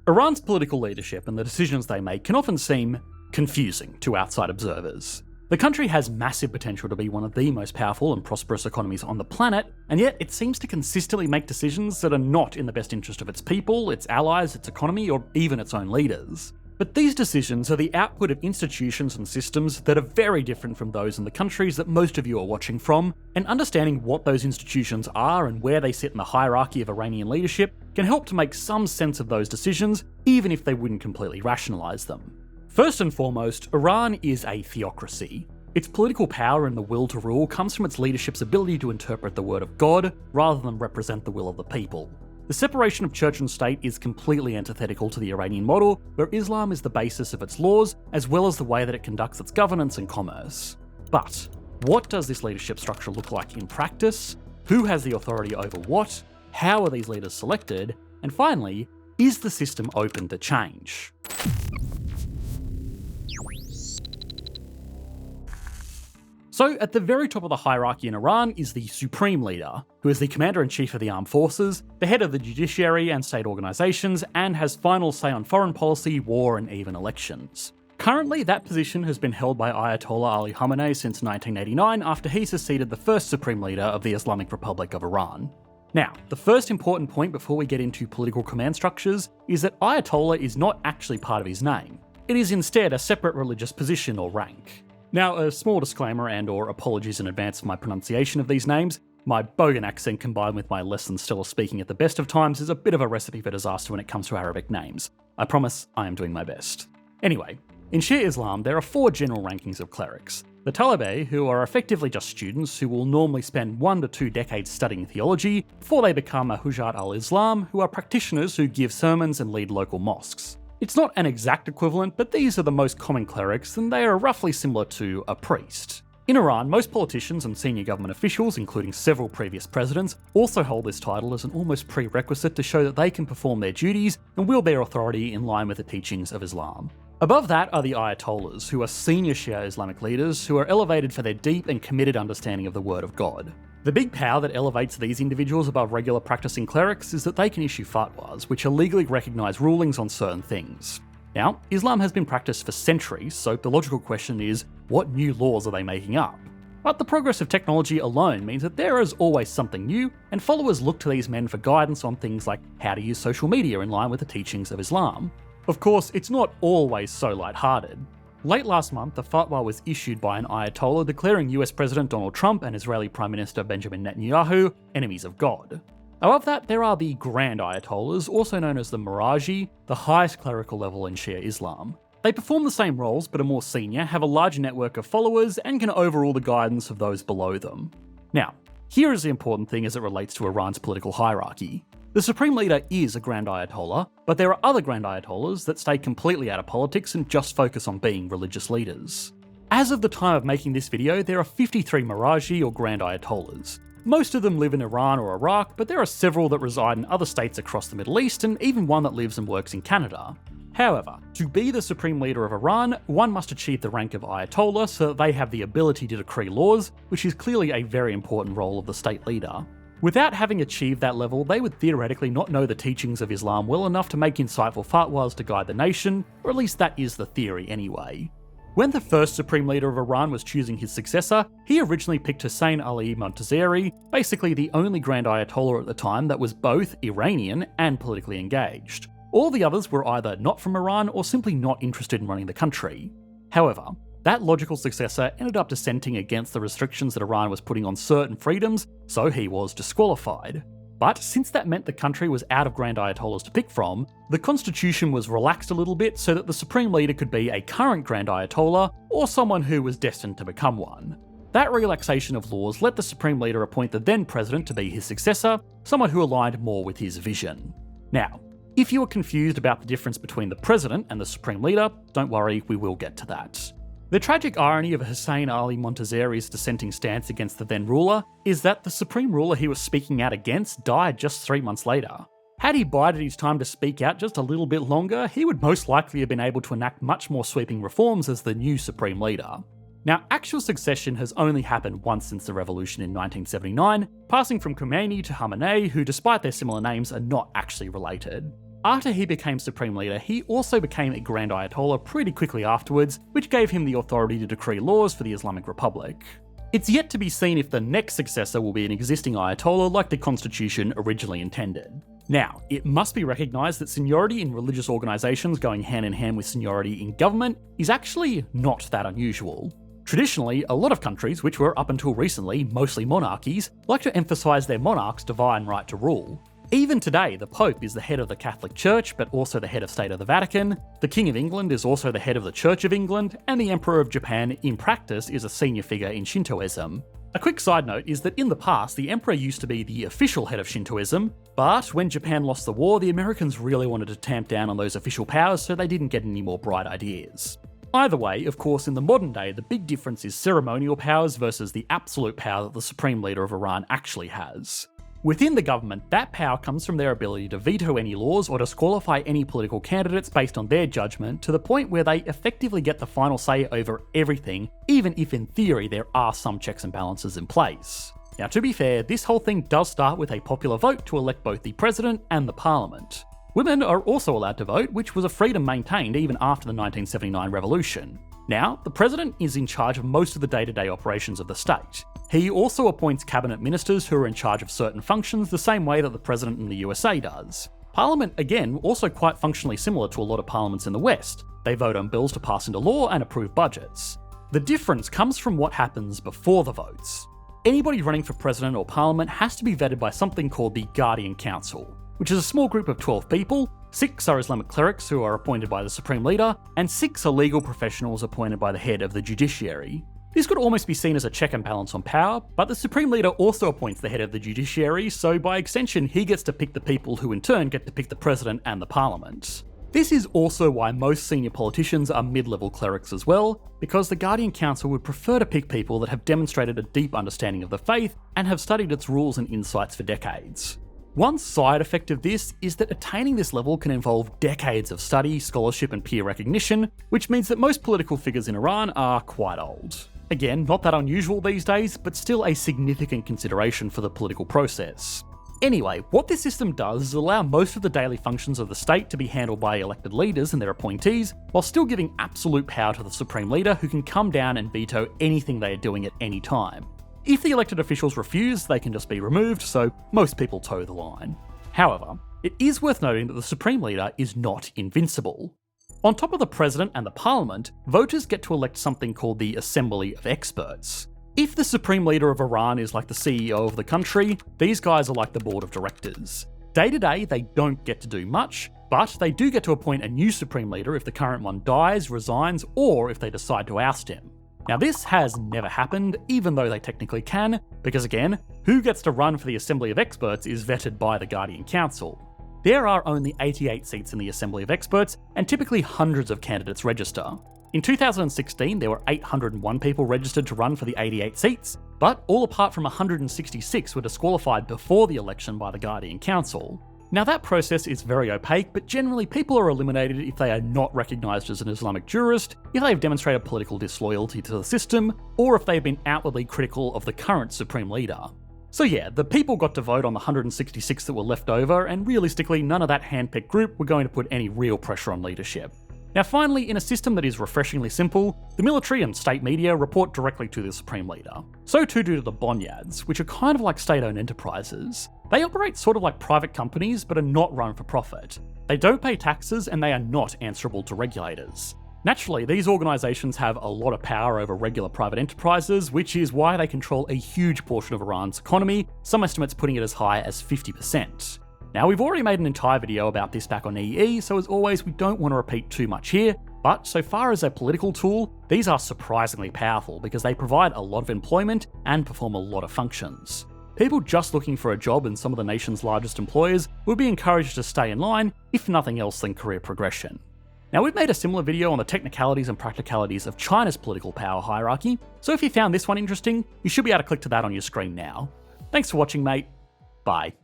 Iran's political leadership and the decisions they make can often seem confusing to outside observers. The country has massive potential to be one of the most powerful and prosperous economies on the planet, and yet it seems to consistently make decisions that are not in the best interest of its people, its allies, its economy, or even its own leaders. But these decisions are the output of institutions and systems that are very different from those in the countries that most of you are watching from, and understanding what those institutions are and where they sit in the hierarchy of Iranian leadership can help to make some sense of those decisions, even if they wouldn't completely rationalise them. First and foremost, Iran is a theocracy. Its political power and the will to rule comes from its leadership's ability to interpret the word of God rather than represent the will of the people. The separation of church and state is completely antithetical to the Iranian model, where Islam is the basis of its laws, as well as the way that it conducts its governance and commerce. But what does this leadership structure look like in practice? Who has the authority over what? How are these leaders selected? And finally, is the system open to change? So, at the very top of the hierarchy in Iran is the supreme leader, who is the commander-in-chief of the armed forces, the head of the judiciary and state organisations, and has final say on foreign policy, war, and even elections. Currently, that position has been held by Ayatollah Ali Khamenei since 1989 after he succeeded the first supreme leader of the Islamic Republic of Iran. Now, the first important point before we get into political command structures is that Ayatollah is not actually part of his name. It is instead a separate religious position or rank. Now, a small disclaimer and/or apologies in advance for my pronunciation of these names. My Bogan accent combined with my less than stellar speaking at the best of times is a bit of a recipe for disaster when it comes to Arabic names. I promise I am doing my best. Anyway, in Shia Islam, there are 4 general rankings of clerics. The talibé, who are effectively just students who will normally spend 1 to 2 decades studying theology before they become a Hujat al-Islam, who are practitioners who give sermons and lead local mosques. It's not an exact equivalent, but these are the most common clerics, and they are roughly similar to a priest. In Iran, most politicians and senior government officials, including several previous presidents, also hold this title as an almost prerequisite to show that they can perform their duties and wield their authority in line with the teachings of Islam. Above that are the Ayatollahs, who are senior Shia Islamic leaders who are elevated for their deep and committed understanding of the word of God. The big power that elevates these individuals above regular practicing clerics is that they can issue fatwas, which are legally recognised rulings on certain things. Now, Islam has been practiced for centuries, so the logical question is, what new laws are they making up? But the progress of technology alone means that there is always something new, and followers look to these men for guidance on things like how to use social media in line with the teachings of Islam. Of course, it's not always so lighthearted. Late last month, a fatwa was issued by an Ayatollah declaring US President Donald Trump and Israeli Prime Minister Benjamin Netanyahu enemies of God. Above that, there are the Grand Ayatollahs, also known as the Maraji, the highest clerical level in Shia Islam. They perform the same roles but are more senior, have a larger network of followers, and can overrule the guidance of those below them. Now, here is the important thing as it relates to Iran's political hierarchy. The Supreme Leader is a Grand Ayatollah, but there are other Grand Ayatollahs that stay completely out of politics and just focus on being religious leaders. As of the time of making this video, there are 53 Maraji or Grand Ayatollahs. Most of them live in Iran or Iraq, but there are several that reside in other states across the Middle East and even one that lives and works in Canada. However, to be the Supreme Leader of Iran, one must achieve the rank of Ayatollah so that they have the ability to decree laws, which is clearly a very important role of the state leader. Without having achieved that level, they would theoretically not know the teachings of Islam well enough to make insightful fatwas to guide the nation, or at least that is the theory anyway. When the first Supreme Leader of Iran was choosing his successor, he originally picked Hussein Ali Montazeri, basically the only Grand Ayatollah at the time that was both Iranian and politically engaged. All the others were either not from Iran or simply not interested in running the country. However, that logical successor ended up dissenting against the restrictions that Iran was putting on certain freedoms, so he was disqualified. But since that meant the country was out of Grand Ayatollahs to pick from, the constitution was relaxed a little bit so that the Supreme Leader could be a current Grand Ayatollah or someone who was destined to become one. That relaxation of laws let the Supreme Leader appoint the then president to be his successor, someone who aligned more with his vision. Now, if you are confused about the difference between the president and the Supreme Leader, don't worry, we will get to that. The tragic irony of Hussein Ali Montazeri's dissenting stance against the then ruler is that the supreme ruler he was speaking out against died just 3 months later. Had he bided his time to speak out just a little bit longer, he would most likely have been able to enact much more sweeping reforms as the new supreme leader. Now, actual succession has only happened once since the revolution in 1979, passing from Khomeini to Khamenei, who despite their similar names are not actually related. after he became supreme leader, he also became a Grand Ayatollah pretty quickly afterwards, which gave him the authority to decree laws for the Islamic Republic. It's yet to be seen if the next successor will be an existing Ayatollah like the constitution originally intended. Now, it must be recognised that seniority in religious organisations going hand in hand with seniority in government is actually not that unusual. Traditionally, a lot of countries, which were up until recently mostly monarchies, like to emphasise their monarch's divine right to rule. Even today, the Pope is the head of the Catholic Church, but also the head of state of the Vatican, the King of England is also the head of the Church of England, and the Emperor of Japan, in practice, is a senior figure in Shintoism. A quick side note is that in the past, the Emperor used to be the official head of Shintoism, but when Japan lost the war, the Americans really wanted to tamp down on those official powers so they didn't get any more bright ideas. Either way, of course, in the modern day, the big difference is ceremonial powers versus the absolute power that the Supreme Leader of Iran actually has. Within the government, that power comes from their ability to veto any laws or disqualify any political candidates based on their judgment, to the point where they effectively get the final say over everything, even if in theory there are some checks and balances in place. Now, to be fair, this whole thing does start with a popular vote to elect both the president and the parliament. Women are also allowed to vote, which was a freedom maintained even after the 1979 revolution. Now, the president is in charge of most of the day-to-day operations of the state. He also appoints cabinet ministers who are in charge of certain functions the same way that the president in the USA does. Parliament, again, also quite functionally similar to a lot of parliaments in the West. They vote on bills to pass into law and approve budgets. The difference comes from what happens before the votes. Anybody running for president or parliament has to be vetted by something called the Guardian Council, which is a small group of 12 people. 6 are Islamic clerics who are appointed by the Supreme Leader, and 6 are legal professionals appointed by the head of the judiciary. This could almost be seen as a check and balance on power, but the Supreme Leader also appoints the head of the judiciary, so by extension he gets to pick the people who in turn get to pick the president and the parliament. This is also why most senior politicians are mid-level clerics as well, because the Guardian Council would prefer to pick people that have demonstrated a deep understanding of the faith and have studied its rules and insights for decades. One side effect of this is that attaining this level can involve decades of study, scholarship and peer recognition, which means that most political figures in Iran are quite old. Again, not that unusual these days, but still a significant consideration for the political process. Anyway, what this system does is allow most of the daily functions of the state to be handled by elected leaders and their appointees, while still giving absolute power to the Supreme Leader, who can come down and veto anything they are doing at any time. If the elected officials refuse, they can just be removed, so most people toe the line. However, it is worth noting that the Supreme Leader is not invincible. On top of the President and the Parliament, voters get to elect something called the Assembly of Experts. If the Supreme Leader of Iran is like the CEO of the country, these guys are like the Board of Directors. Day to day, they don't get to do much, but they do get to appoint a new Supreme Leader if the current one dies, resigns, or if they decide to oust him. Now, this has never happened, even though they technically can, because again, who gets to run for the Assembly of Experts is vetted by the Guardian Council. There are only 88 seats in the Assembly of Experts, and typically hundreds of candidates register. In 2016, there were 801 people registered to run for the 88 seats, but all apart from 166 were disqualified before the election by the Guardian Council. Now, that process is very opaque, but generally people are eliminated if they are not recognised as an Islamic jurist, if they have demonstrated political disloyalty to the system, or if they have been outwardly critical of the current Supreme Leader. So yeah, the people got to vote on the 166 that were left over, and realistically none of that handpicked group were going to put any real pressure on leadership. Now finally, in a system that is refreshingly simple, the military and state media report directly to the Supreme Leader. So too do the bonyads, which are kind of like state-owned enterprises. They operate sort of like private companies, but are not run for profit. They don't pay taxes, and they are not answerable to regulators. Naturally, these organisations have a lot of power over regular private enterprises, which is why they control a huge portion of Iran's economy, some estimates putting it as high as 50%. Now, we've already made an entire video about this back on EE, so as always, we don't want to repeat too much here, but so far as a political tool, these are surprisingly powerful because they provide a lot of employment and perform a lot of functions. People just looking for a job in some of the nation's largest employers would be encouraged to stay in line, if nothing else than career progression. Now, we've made a similar video on the technicalities and practicalities of China's political power hierarchy, so if you found this one interesting, you should be able to click to that on your screen now. Thanks for watching, mate. Bye.